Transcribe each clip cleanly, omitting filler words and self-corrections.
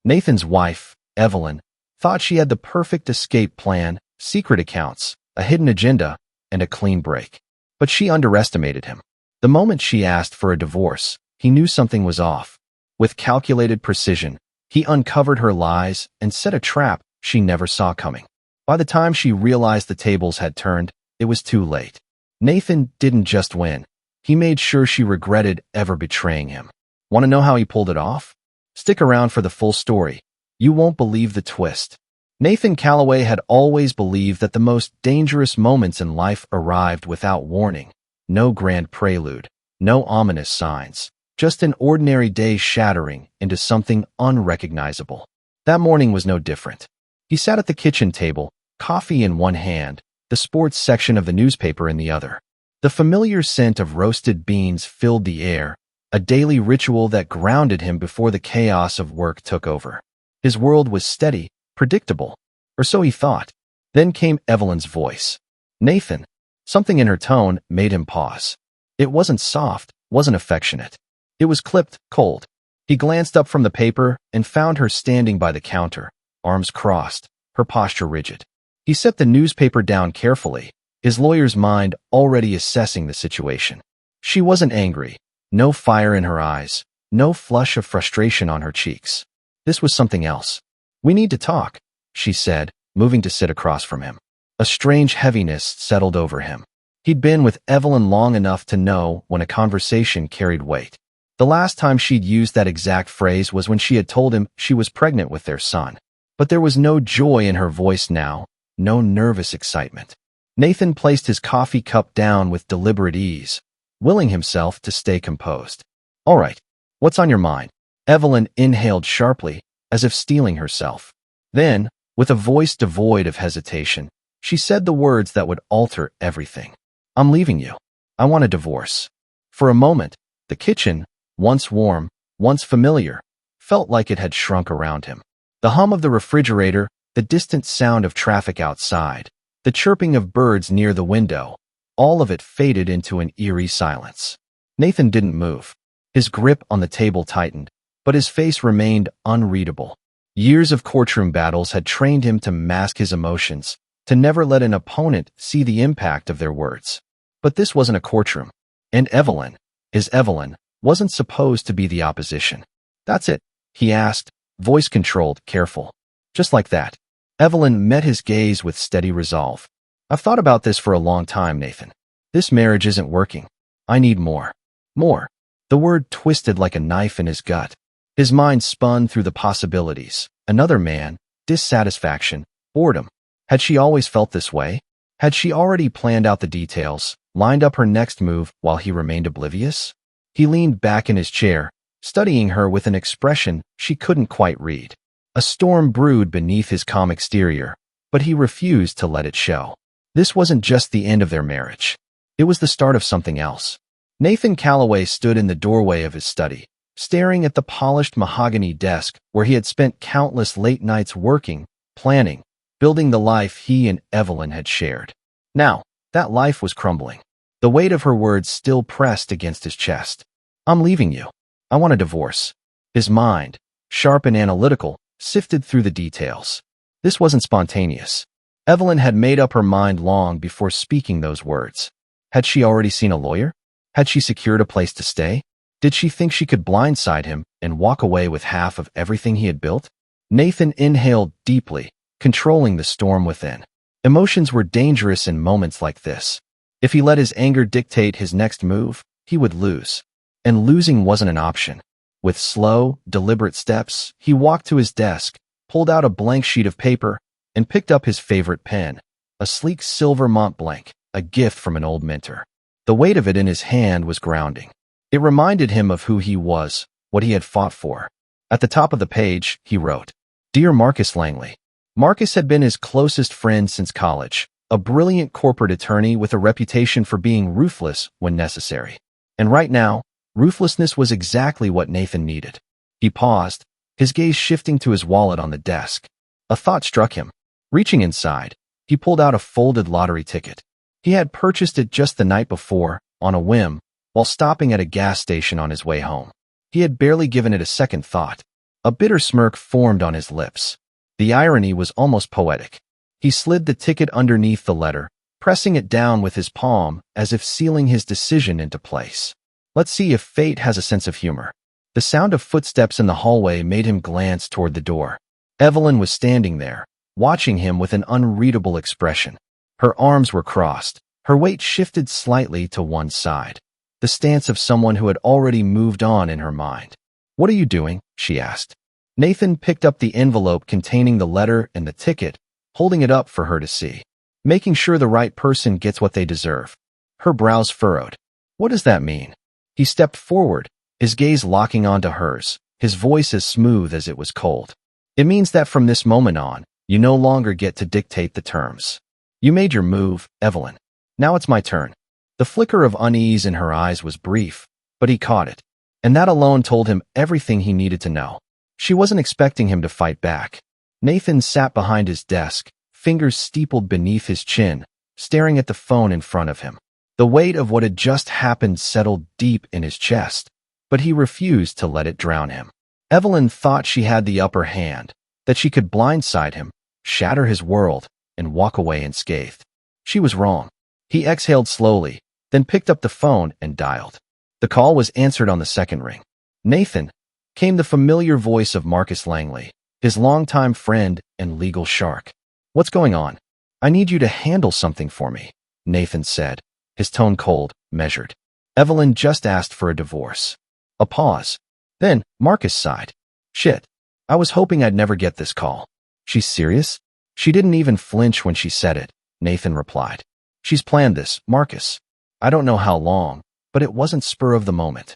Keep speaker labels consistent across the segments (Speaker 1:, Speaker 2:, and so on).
Speaker 1: Nathan's wife, Evelyn, thought she had the perfect escape plan, secret accounts, a hidden agenda, and a clean break. But she underestimated him. The moment she asked for a divorce, he knew something was off. With calculated precision, he uncovered her lies and set a trap she never saw coming. By the time she realized the tables had turned, it was too late. Nathan didn't just win. He made sure she regretted ever betraying him. Want to know how he pulled it off? Stick around for the full story. You won't believe the twist. Nathan Calloway had always believed that the most dangerous moments in life arrived without warning. No grand prelude, no ominous signs, just an ordinary day shattering into something unrecognizable. That morning was no different. He sat at the kitchen table, coffee in one hand, the sports section of the newspaper in the other. The familiar scent of roasted beans filled the air, a daily ritual that grounded him before the chaos of work took over. His world was steady, predictable, or so he thought. Then came Evelyn's voice. Nathan. Something in her tone made him pause. It wasn't soft, wasn't affectionate. It was clipped, cold. He glanced up from the paper and found her standing by the counter, arms crossed, her posture rigid. He set the newspaper down carefully, his lawyer's mind already assessing the situation. She wasn't angry, no fire in her eyes, no flush of frustration on her cheeks. This was something else. We need to talk, she said, moving to sit across from him. A strange heaviness settled over him. He'd been with Evelyn long enough to know when a conversation carried weight. The last time she'd used that exact phrase was when she had told him she was pregnant with their son. But there was no joy in her voice now, no nervous excitement. Nathan placed his coffee cup down with deliberate ease, willing himself to stay composed. All right, what's on your mind? Evelyn inhaled sharply, as if steeling herself. Then, with a voice devoid of hesitation, she said the words that would alter everything. I'm leaving you. I want a divorce. For a moment, the kitchen, once warm, once familiar, felt like it had shrunk around him. The hum of the refrigerator, the distant sound of traffic outside, the chirping of birds near the window, all of it faded into an eerie silence. Nathan didn't move. His grip on the table tightened, but his face remained unreadable. Years of courtroom battles had trained him to mask his emotions, to never let an opponent see the impact of their words. But this wasn't a courtroom. And Evelyn, his Evelyn, wasn't supposed to be the opposition. That's it, he asked, voice controlled, careful. Just like that. Evelyn met his gaze with steady resolve. I've thought about this for a long time, Nathan. This marriage isn't working. I need more. More. The word twisted like a knife in his gut. His mind spun through the possibilities. Another man, dissatisfaction, boredom. Had she always felt this way? Had she already planned out the details, lined up her next move while he remained oblivious? He leaned back in his chair, studying her with an expression she couldn't quite read. A storm brewed beneath his calm exterior, but he refused to let it show. This wasn't just the end of their marriage. It was the start of something else. Nathan Calloway stood in the doorway of his study, staring at the polished mahogany desk where he had spent countless late nights working, planning, building the life he and Evelyn had shared. Now, that life was crumbling. The weight of her words still pressed against his chest. I'm leaving you. I want a divorce. His mind, sharp and analytical, sifted through the details. This wasn't spontaneous. Evelyn had made up her mind long before speaking those words. Had she already seen a lawyer? Had she secured a place to stay? Did she think she could blindside him and walk away with half of everything he had built? Nathan inhaled deeply, controlling the storm within. Emotions were dangerous in moments like this. If he let his anger dictate his next move, he would lose. And losing wasn't an option. With slow, deliberate steps, he walked to his desk, pulled out a blank sheet of paper, and picked up his favorite pen, a sleek silver Mont Blanc, a gift from an old mentor. The weight of it in his hand was grounding. It reminded him of who he was, what he had fought for. At the top of the page, he wrote, Dear Marcus Langley. Marcus had been his closest friend since college, a brilliant corporate attorney with a reputation for being ruthless when necessary. And right now, ruthlessness was exactly what Nathan needed. He paused, his gaze shifting to his wallet on the desk. A thought struck him. Reaching inside, he pulled out a folded lottery ticket. He had purchased it just the night before, on a whim, while stopping at a gas station on his way home. He had barely given it a second thought. A bitter smirk formed on his lips. The irony was almost poetic. He slid the ticket underneath the letter, pressing it down with his palm as if sealing his decision into place. Let's see if fate has a sense of humor. The sound of footsteps in the hallway made him glance toward the door. Evelyn was standing there, watching him with an unreadable expression. Her arms were crossed. Her weight shifted slightly to one side, the stance of someone who had already moved on in her mind. "What are you doing?" she asked. Nathan picked up the envelope containing the letter and the ticket, holding it up for her to see. "Making sure the right person gets what they deserve." Her brows furrowed. "What does that mean?" He stepped forward, his gaze locking onto hers, his voice as smooth as it was cold. "It means that from this moment on, you no longer get to dictate the terms. You made your move, Evelyn. Now it's my turn." The flicker of unease in her eyes was brief, but he caught it, and that alone told him everything he needed to know. She wasn't expecting him to fight back. Nathan sat behind his desk, fingers steepled beneath his chin, staring at the phone in front of him. The weight of what had just happened settled deep in his chest, but he refused to let it drown him. Evelyn thought she had the upper hand, that she could blindside him, shatter his world, and walk away unscathed. She was wrong. He exhaled slowly, then picked up the phone and dialed. The call was answered on the second ring. "Nathan," came the familiar voice of Marcus Langley, his longtime friend and legal shark. "What's going on?" "I need you to handle something for me," Nathan said, his tone cold, measured. "Evelyn just asked for a divorce." A pause. Then Marcus sighed. "Shit. I was hoping I'd never get this call." "She's serious?" "She didn't even flinch when she said it," Nathan replied. "She's planned this, Marcus. I don't know how long, but it wasn't spur of the moment."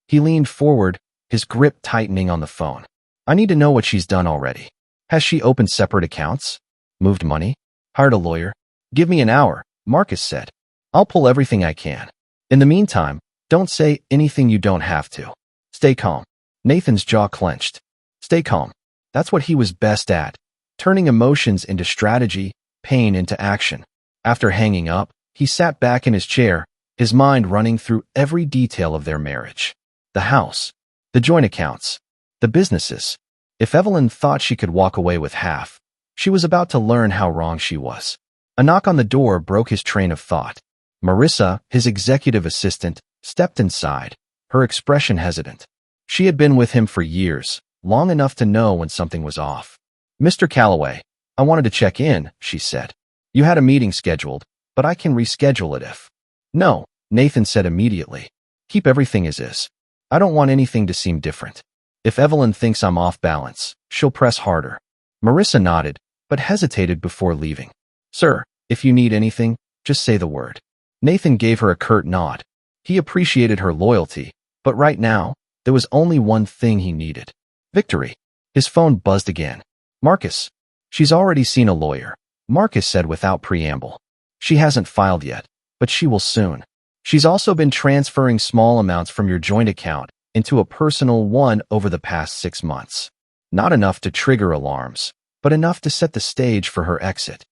Speaker 1: He leaned forward, his grip tightening on the phone. "I need to know what she's done already. Has she opened separate accounts? Moved money? Hired a lawyer?" "Give me an hour," Marcus said. "I'll pull everything I can. In the meantime, don't say anything you don't have to. Stay calm." Nathan's jaw clenched. Stay calm. That's what he was best at, turning emotions into strategy, pain into action. After hanging up, he sat back in his chair, his mind running through every detail of their marriage. The house, the joint accounts, the businesses. If Evelyn thought she could walk away with half, she was about to learn how wrong she was. A knock on the door broke his train of thought. Marissa, his executive assistant, stepped inside, her expression hesitant. She had been with him for years, long enough to know when something was off. "Mr. Calloway, I wanted to check in," she said. "You had a meeting scheduled, but I can reschedule it if—" "No," Nathan said immediately. "Keep everything as is. I don't want anything to seem different. If Evelyn thinks I'm off balance, she'll press harder." Marissa nodded, but hesitated before leaving. "Sir, if you need anything, just say the word." Nathan gave her a curt nod. He appreciated her loyalty, but right now, there was only one thing he needed. Victory. His phone buzzed again. "Marcus." "She's already seen a lawyer," Marcus said without preamble. "She hasn't filed yet, but she will soon. She's also been transferring small amounts from your joint account into a personal one over the past 6 months. Not enough to trigger alarms, but enough to set the stage for her exit."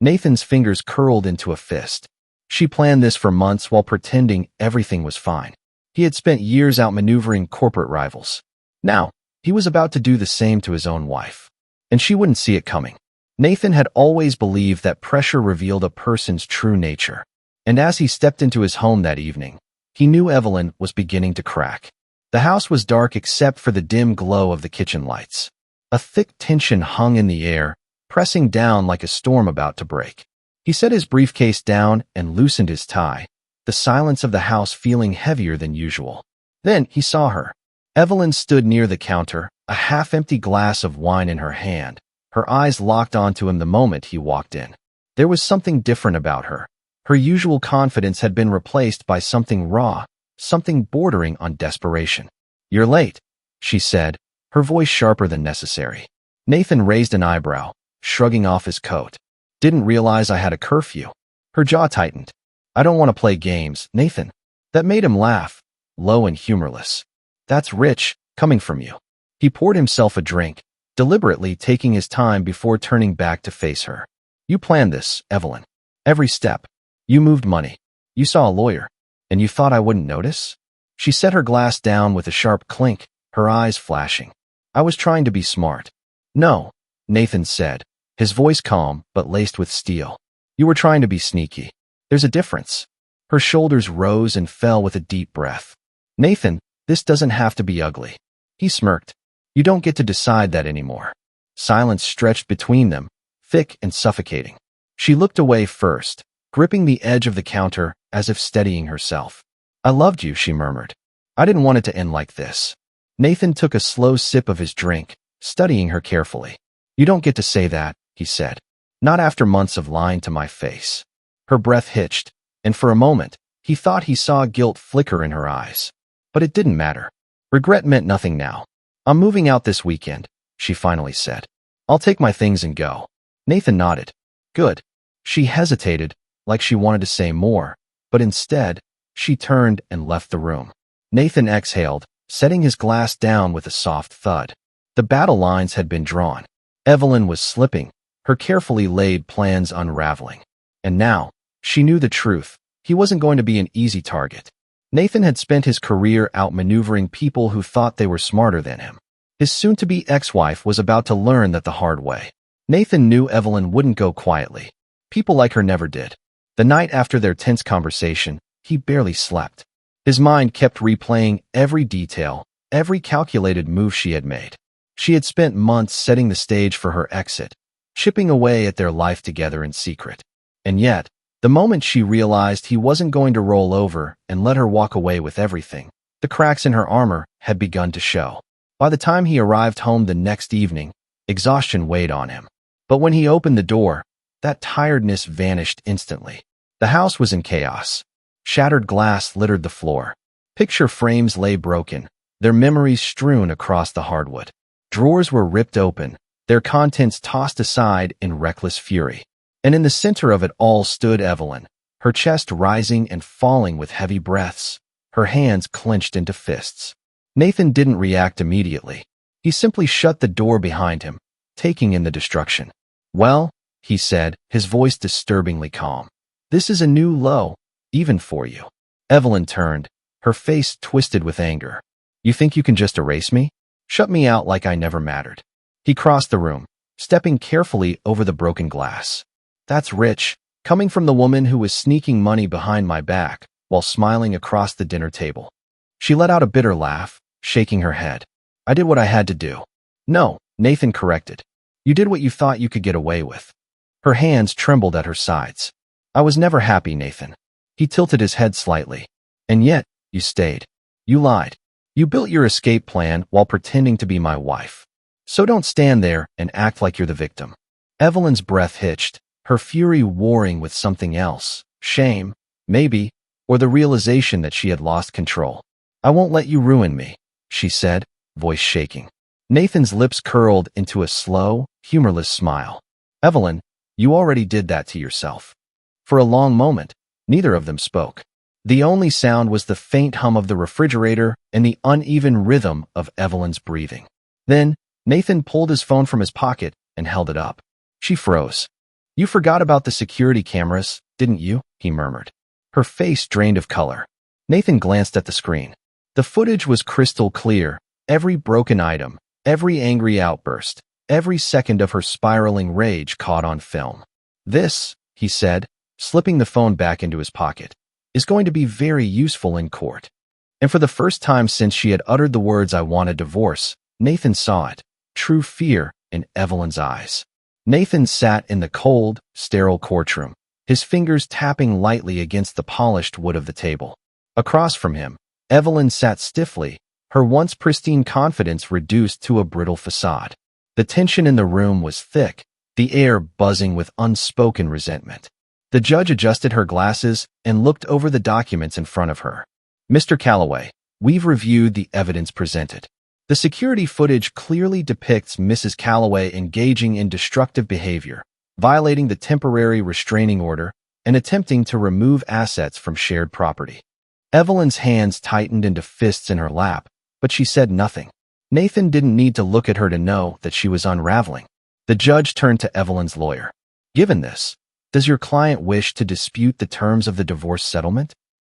Speaker 1: Nathan's fingers curled into a fist. She planned this for months while pretending everything was fine. He had spent years outmaneuvering corporate rivals. Now, he was about to do the same to his own wife. And she wouldn't see it coming. Nathan had always believed that pressure revealed a person's true nature. And as he stepped into his home that evening, he knew Evelyn was beginning to crack. The house was dark except for the dim glow of the kitchen lights. A thick tension hung in the air, pressing down like a storm about to break. He set his briefcase down and loosened his tie, the silence of the house feeling heavier than usual. Then he saw her. Evelyn stood near the counter, a half-empty glass of wine in her hand, her eyes locked onto him the moment he walked in. There was something different about her. Her usual confidence had been replaced by something raw, something bordering on desperation. "You're late," she said, her voice sharper than necessary. Nathan raised an eyebrow, shrugging off his coat. "Didn't realize I had a curfew." Her jaw tightened. "I don't want to play games, Nathan." That made him laugh, low and humorless. "That's rich, coming from you." He poured himself a drink, deliberately taking his time before turning back to face her. "You planned this, Evelyn. Every step. You moved money. You saw a lawyer. And you thought I wouldn't notice?" She set her glass down with a sharp clink, her eyes flashing. I was trying to be smart. No, Nathan said, his voice calm but laced with steel. You were trying to be sneaky. There's a difference. Her shoulders rose and fell with a deep breath. Nathan, this doesn't have to be ugly. He smirked. You don't get to decide that anymore. Silence stretched between them, thick and suffocating. She looked away first, gripping the edge of the counter as if steadying herself. I loved you, she murmured. I didn't want it to end like this. Nathan took a slow sip of his drink, studying her carefully. You don't get to say that, he said. Not after months of lying to my face. Her breath hitched, and for a moment, he thought he saw guilt flicker in her eyes. But it didn't matter. Regret meant nothing now. I'm moving out this weekend, she finally said. I'll take my things and go. Nathan nodded. Good. She hesitated, like she wanted to say more, but instead, she turned and left the room. Nathan exhaled, setting his glass down with a soft thud. The battle lines had been drawn. Evelyn was slipping, her carefully laid plans unraveling. And now, she knew the truth. He wasn't going to be an easy target. Nathan had spent his career outmaneuvering people who thought they were smarter than him. His soon-to-be ex-wife was about to learn that the hard way. Nathan knew Evelyn wouldn't go quietly. People like her never did. The night after their tense conversation, he barely slept. His mind kept replaying every detail, every calculated move she had made. She had spent months setting the stage for her exit, chipping away at their life together in secret. And yet, the moment she realized he wasn't going to roll over and let her walk away with everything, the cracks in her armor had begun to show. By the time he arrived home the next evening, exhaustion weighed on him. But when he opened the door, that tiredness vanished instantly. The house was in chaos. Shattered glass littered the floor. Picture frames lay broken, their memories strewn across the hardwood. Drawers were ripped open, their contents tossed aside in reckless fury. And in the center of it all stood Evelyn, her chest rising and falling with heavy breaths, her hands clenched into fists. Nathan didn't react immediately. He simply shut the door behind him, taking in the destruction. Well, he said, his voice disturbingly calm. This is a new low, even for you. Evelyn turned, her face twisted with anger. You think you can just erase me? Shut me out like I never mattered. He crossed the room, stepping carefully over the broken glass. That's rich, coming from the woman who was sneaking money behind my back while smiling across the dinner table. She let out a bitter laugh, shaking her head. I did what I had to do. No, Nathan corrected. You did what you thought you could get away with. Her hands trembled at her sides. I was never happy, Nathan. He tilted his head slightly. And yet, you stayed. You lied. You built your escape plan while pretending to be my wife. So don't stand there and act like you're the victim. Evelyn's breath hitched, her fury warring with something else. Shame, maybe, or the realization that she had lost control. I won't let you ruin me, she said, voice shaking. Nathan's lips curled into a slow, humorless smile. Evelyn, you already did that to yourself. For a long moment, neither of them spoke. The only sound was the faint hum of the refrigerator and the uneven rhythm of Evelyn's breathing. Then, Nathan pulled his phone from his pocket and held it up. She froze. You forgot about the security cameras, didn't you? He murmured. Her face drained of color. Nathan glanced at the screen. The footage was crystal clear, every broken item, every angry outburst, every second of her spiraling rage caught on film. This, he said, slipping the phone back into his pocket, is going to be very useful in court. And for the first time since she had uttered the words I want a divorce, Nathan saw it, true fear in Evelyn's eyes. Nathan sat in the cold, sterile courtroom, his fingers tapping lightly against the polished wood of the table. Across from him, Evelyn sat stiffly, her once pristine confidence reduced to a brittle facade. The tension in the room was thick, the air buzzing with unspoken resentment. The judge adjusted her glasses and looked over the documents in front of her. Mr. Calloway, we've reviewed the evidence presented. The security footage clearly depicts Mrs. Calloway engaging in destructive behavior, violating the temporary restraining order, and attempting to remove assets from shared property. Evelyn's hands tightened into fists in her lap, but she said nothing. Nathan didn't need to look at her to know that she was unraveling. The judge turned to Evelyn's lawyer. Given this, does your client wish to dispute the terms of the divorce settlement?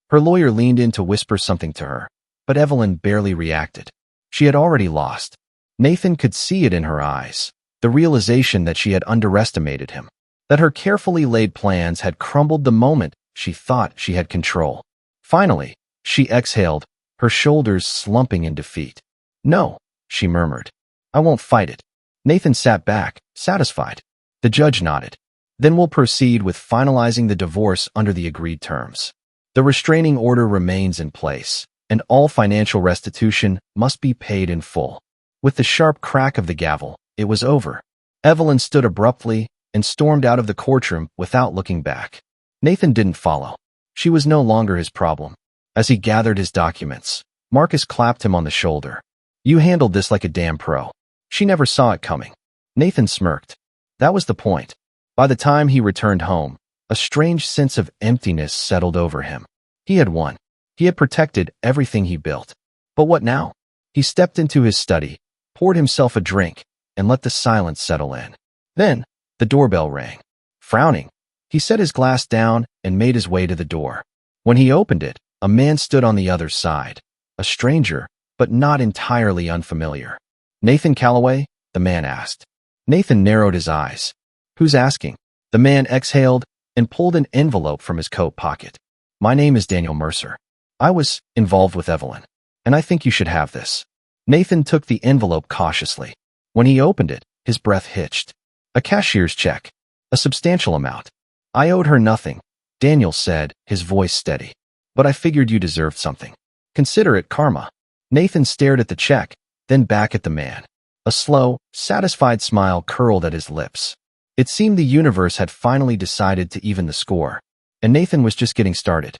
Speaker 1: Her lawyer leaned in to whisper something to her, but Evelyn barely reacted. She had already lost. Nathan could see it in her eyes, the realization that she had underestimated him, that her carefully laid plans had crumbled the moment she thought she had control. Finally, she exhaled, her shoulders slumping in defeat. "No," she murmured. "I won't fight it." Nathan sat back, satisfied. The judge nodded. "Then we'll proceed with finalizing the divorce under the agreed terms. The restraining order remains in place, and all financial restitution must be paid in full." With the sharp crack of the gavel, it was over. Evelyn stood abruptly and stormed out of the courtroom without looking back. Nathan didn't follow. She was no longer his problem. As he gathered his documents, Marcus clapped him on the shoulder. "You handled this like a damn pro." She never saw it coming. Nathan smirked. That was the point. By the time he returned home, a strange sense of emptiness settled over him. He had won. He had protected everything he built. But what now? He stepped into his study, poured himself a drink, and let the silence settle in. Then, the doorbell rang. Frowning, he set his glass down and made his way to the door. When he opened it, a man stood on the other side. A stranger, but not entirely unfamiliar. "Nathan Calloway?" the man asked. Nathan narrowed his eyes. "Who's asking?" The man exhaled and pulled an envelope from his coat pocket. "My name is Daniel Mercer. I was involved with Evelyn, and I think you should have this." Nathan took the envelope cautiously. When he opened it, his breath hitched. A cashier's check. A substantial amount. "I owed her nothing," Daniel said, his voice steady. "But I figured you deserved something. Consider it karma." Nathan stared at the check, then back at the man. A slow, satisfied smile curled at his lips. It seemed the universe had finally decided to even the score, and Nathan was just getting started.